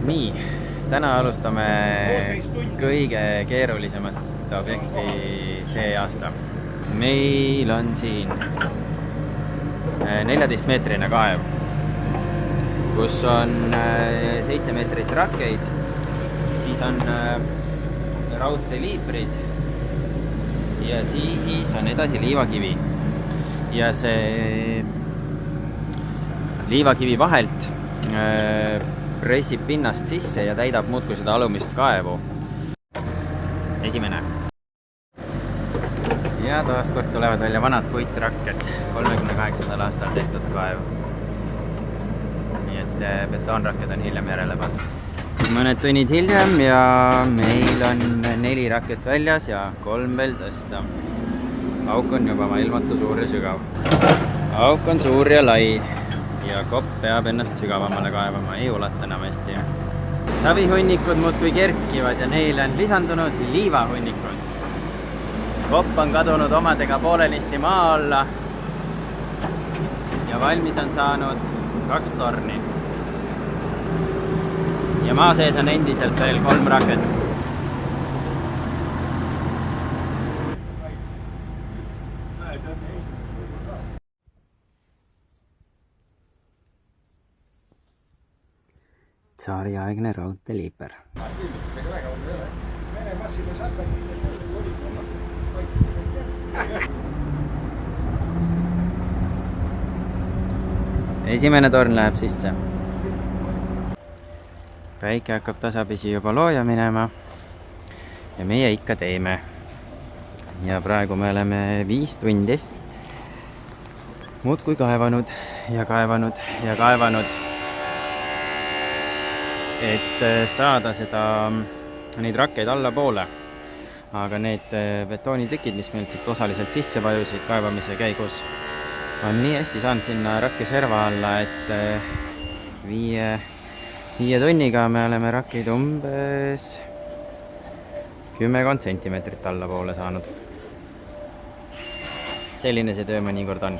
Nii, täna alustame kõige keerulisemat objekti see aasta. Meil on siin 14-meetrine kaev, kus on 7 meetrit rakkeid, siis on raudteeliiprid ja siis on edasi liivakivi. Ja see liivakivi vahelt pressib pinnast sisse ja täidab muudkui seda alumist kaevu. Esimene. Ja taaskord tulevad välja vanad puitrakked, 38. aastal tehtud kaev. Nii et betoonrakked on hiljem järele pandud. Mõned tunnid hiljem ja meil on 4 rakket väljas ja 3 veel tõsta. Auk on juba maailmatu suur ja sügav. Auk on suur ja lai ja kopp peab ennast sügavamale kaevama, ei ulata enam hästi. Savihunnikud muudkui kerkivad ja neile on lisandunud liivahunnikud. Kopp on kadunud omadega poolenisti maa alla ja valmis on saanud 2 torni. Ja maa sees on endiselt veel 3 raket. Tsaariaegne raudteeliiper. Esimene torn läheb sisse. Päike hakkab tasapisi juba looja minema ja meie ikka teeme. Ja praegu me oleme 5 tundi muudkui kaevanud ja kaevanud ja kaevanud, et saada neid rakkeid allapoole. Aga need betoonitükid, mis meil siit osaliselt sisse vajusid kaevamise käigus, on nii hästi saanud sinna rakke serva alla, et 5 tunniga me oleme rakkeid umbes 10 sentimeetrit allapoole saanud. Selline see töö mõnikord on.